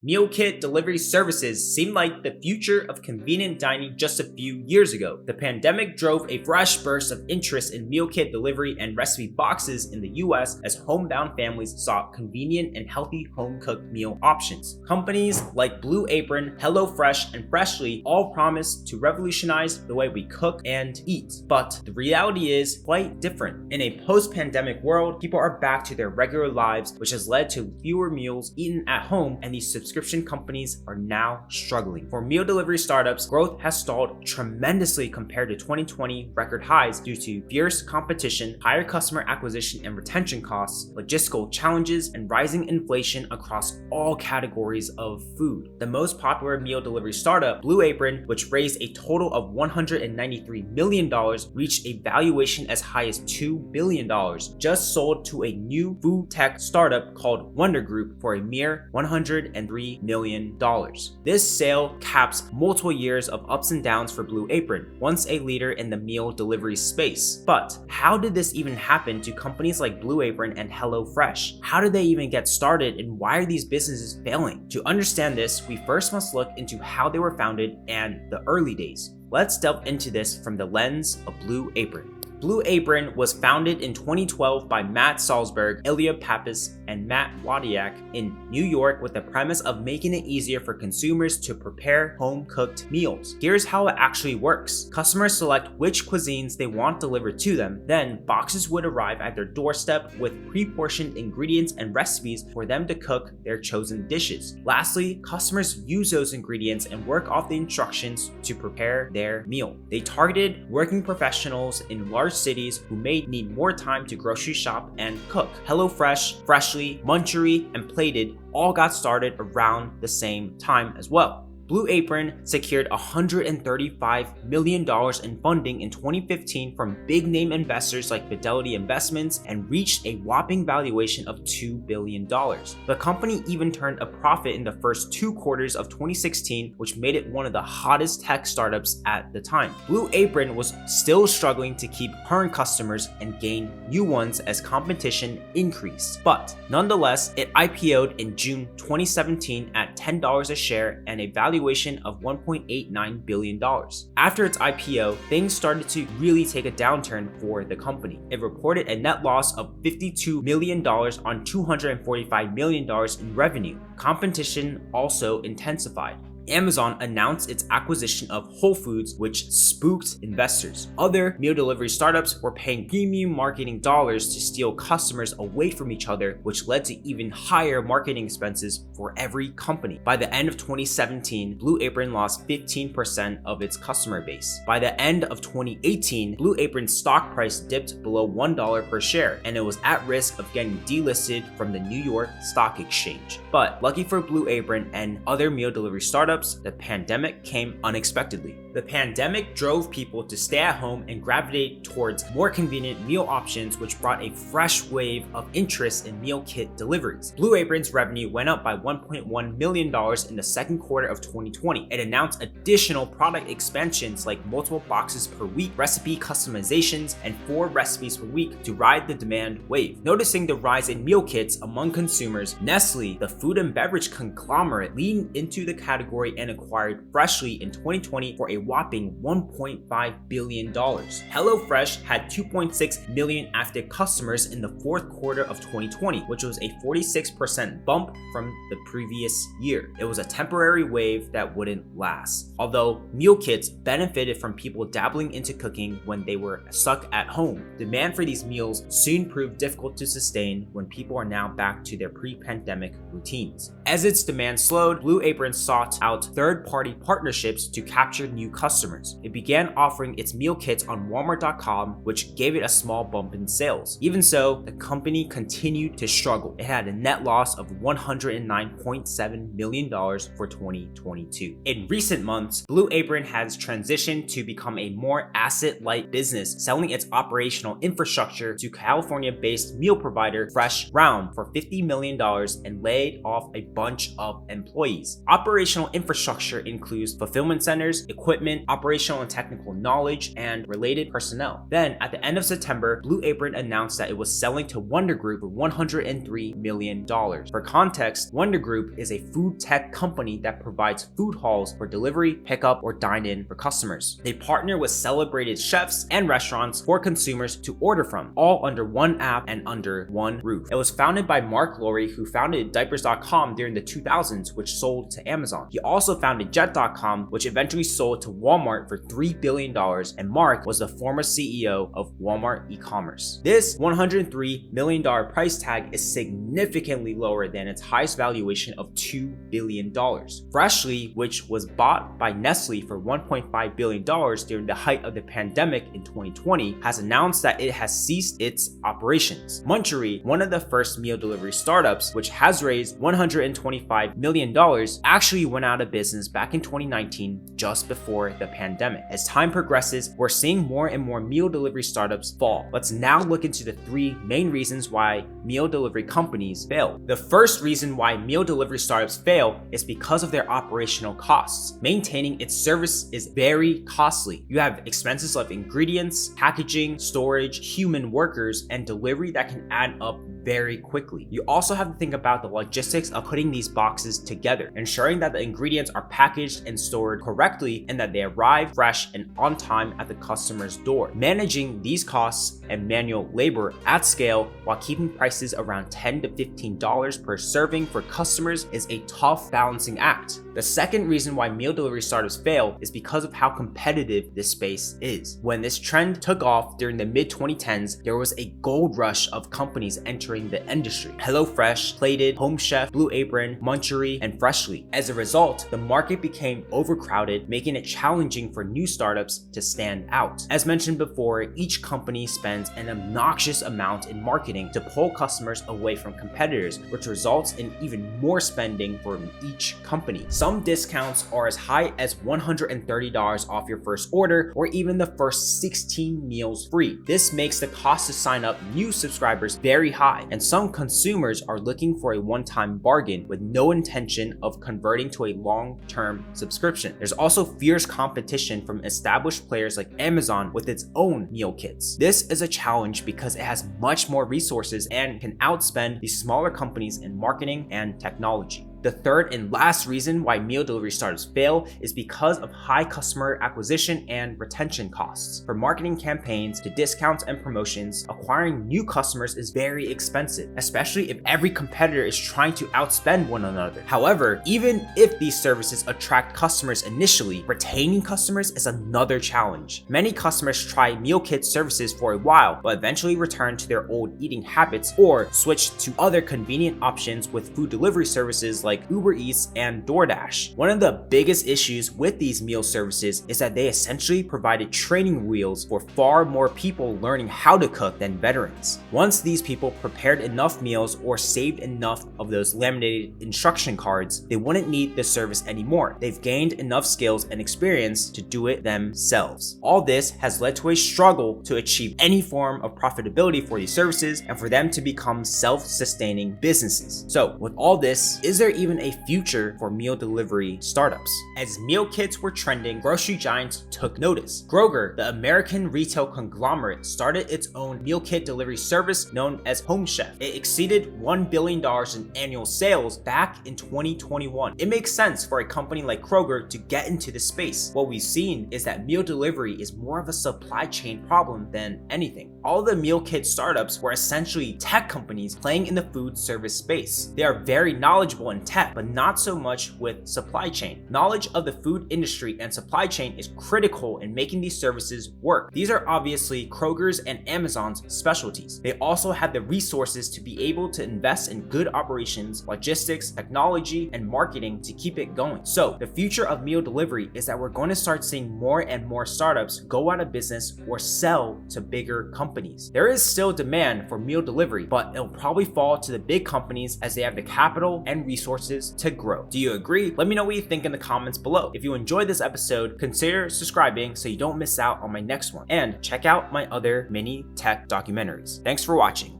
Meal kit delivery services seemed like the future of convenient dining just a few years ago. The pandemic drove a fresh burst of interest in meal kit delivery and recipe boxes in the US as homebound families sought convenient and healthy home-cooked meal options. Companies like Blue Apron, HelloFresh, and Freshly all promised to revolutionize the way we cook and eat. But the reality is quite different. In a post-pandemic world, people are back to their regular lives, which has led to fewer meals eaten at home, and these subscription companies are now struggling. For meal delivery startups, growth has stalled tremendously compared to 2020 record highs due to fierce competition, higher customer acquisition and retention costs, logistical challenges, and rising inflation across all categories of food. The most popular meal delivery startup, Blue Apron, which raised a total of $193 million, reached a valuation as high as $2 billion, just sold to a new food tech startup called Wonder Group for a mere $103 million. This sale caps multiple years of ups and downs for Blue Apron, once a leader in the meal delivery space. But how did this even happen to companies like Blue Apron and HelloFresh? How did they even get started, and why are these businesses failing? To understand this, we first must look into how they were founded and the early days. Let's delve into this from the lens of Blue Apron. Blue Apron was founded in 2012 by Matt Salzberg, Ilya Pappas, and Matt Wadiak in New York with the premise of making it easier for consumers to prepare home-cooked meals. Here's how it actually works. Customers select which cuisines they want delivered to them, then boxes would arrive at their doorstep with pre-portioned ingredients and recipes for them to cook their chosen dishes. Lastly, customers use those ingredients and work off the instructions to prepare their meal. They targeted working professionals in large cities who may need more time to grocery shop and cook. HelloFresh, Freshly, Munchery, and Plated all got started around the same time as well. Blue Apron secured $135 million in funding in 2015 from big-name investors like Fidelity Investments and reached a whopping valuation of $2 billion. The company even turned a profit in the first 2 quarters of 2016, which made it one of the hottest tech startups at the time. Blue Apron was still struggling to keep current customers and gain new ones as competition increased. But nonetheless, it IPO'd in June 2017 at $10 a share and a valuation of $1.89 billion. After its IPO, things started to really take a downturn for the company. It reported a net loss of $52 million on $245 million in revenue. Competition also intensified. Amazon announced its acquisition of Whole Foods, which spooked investors. Other meal delivery startups were paying premium marketing dollars to steal customers away from each other, which led to even higher marketing expenses for every company. By the end of 2017, Blue Apron lost 15% of its customer base. By the end of 2018, Blue Apron's stock price dipped below $1 per share, and it was at risk of getting delisted from the New York Stock Exchange. But lucky for Blue Apron and other meal delivery startups, the pandemic came unexpectedly. The pandemic drove people to stay at home and gravitate towards more convenient meal options, which brought a fresh wave of interest in meal kit deliveries. Blue Apron's revenue went up by $1.1 million in the second quarter of 2020. It announced additional product expansions like multiple boxes per week, recipe customizations, and 4 recipes per week to ride the demand wave. Noticing the rise in meal kits among consumers, Nestle, the food and beverage conglomerate, leaned into the category and acquired Freshly in 2020 for a whopping $1.5 billion. HelloFresh had 2.6 million active customers in the fourth quarter of 2020, which was a 46% bump from the previous year. It was a temporary wave that wouldn't last. Although meal kits benefited from people dabbling into cooking when they were stuck at home, demand for these meals soon proved difficult to sustain when people are now back to their pre-pandemic routines. As its demand slowed, Blue Apron sought out third-party partnerships to capture new customers. It began offering its meal kits on Walmart.com, which gave it a small bump in sales. Even so, the company continued to struggle. It had a net loss of $109.7 million for 2022. In recent months, Blue Apron has transitioned to become a more asset-light business, selling its operational infrastructure to California-based meal provider Fresh Round for $50 million and laid off a bunch of employees. Operational infrastructure includes fulfillment centers, equipment, operational and technical knowledge, and related personnel. Then, at the end of September, Blue Apron announced that it was selling to Wonder Group for $103 million. For context, Wonder Group is a food tech company that provides food halls for delivery, pickup, or dine-in for customers. They partner with celebrated chefs and restaurants for consumers to order from, all under one app and under one roof. It was founded by Mark Lowry, who founded Diapers.com during the 2000s, which sold to Amazon. He also founded Jet.com, which eventually sold to Walmart for $3 billion, and Mark was the former CEO of Walmart e-commerce. This $103 million price tag is significantly lower than its highest valuation of $2 billion. Freshly, which was bought by Nestle for $1.5 billion during the height of the pandemic in 2020, has announced that it has ceased its operations. Munchery, one of the first meal delivery startups, which has raised $125 million, actually went out of business back in 2019, just before the pandemic. As time progresses, we're seeing more and more meal delivery startups fall. Let's now look into the three main reasons why meal delivery companies fail. The first reason why meal delivery startups fail is because of their operational costs. Maintaining its service is very costly. You have expenses like ingredients, packaging, storage, human workers, and delivery that can add up very quickly. You also have to think about the logistics of putting these boxes together, ensuring that the ingredients are packaged and stored correctly and that they arrive fresh and on time at the customer's door. Managing these costs and manual labor at scale while keeping prices around $10 to $15 per serving for customers is a tough balancing act. The second reason why meal delivery startups fail is because of how competitive this space is. When this trend took off during the mid-2010s, there was a gold rush of companies entering the industry. HelloFresh, Plated, Home Chef, Blue Apron, Munchery, and Freshly. As a result, the market became overcrowded, making it challenging for new startups to stand out. As mentioned before, each company spends an obnoxious amount in marketing to pull customers away from competitors, which results in even more spending for each company. Some discounts are as high as $130 off your first order, or even the first 16 meals free. This makes the cost to sign up new subscribers very high, and some consumers are looking for a one-time bargain with no intention of converting to a long-term subscription. There's also fierce competition from established players like Amazon with its own meal kits. This is a challenge because it has much more resources and can outspend these smaller companies in marketing and technology. The third and last reason why meal delivery startups fail is because of high customer acquisition and retention costs. For marketing campaigns to discounts and promotions, acquiring new customers is very expensive, especially if every competitor is trying to outspend one another. However, even if these services attract customers initially, retaining customers is another challenge. Many customers try meal kit services for a while, but eventually return to their old eating habits or switch to other convenient options with food delivery services like Uber Eats and DoorDash. One of the biggest issues with these meal services is that they essentially provided training wheels for far more people learning how to cook than veterans. Once these people prepared enough meals or saved enough of those laminated instruction cards, they wouldn't need the service anymore. They've gained enough skills and experience to do it themselves. All this has led to a struggle to achieve any form of profitability for these services and for them to become self-sustaining businesses. So with all this, is there even a future for meal delivery startups? As meal kits were trending, grocery giants took notice. Kroger, the American retail conglomerate, started its own meal kit delivery service known as Home Chef. It exceeded $1 billion in annual sales back in 2021. It makes sense for a company like Kroger to get into the space. What we've seen is that meal delivery is more of a supply chain problem than anything. All the meal kit startups were essentially tech companies playing in the food service space. They are very knowledgeable in tech, but not so much with supply chain. Knowledge of the food industry and supply chain is critical in making these services work. These are obviously Kroger's and Amazon's specialties. They also have the resources to be able to invest in good operations, logistics, technology, and marketing to keep it going. So the future of meal delivery is that we're going to start seeing more and more startups go out of business or sell to bigger companies. There is still demand for meal delivery, but it'll probably fall to the big companies as they have the capital and resources to grow. Do you agree? Let me know what you think in the comments below. If you enjoyed this episode, consider subscribing so you don't miss out on my next one, and check out my other mini tech documentaries. Thanks for watching.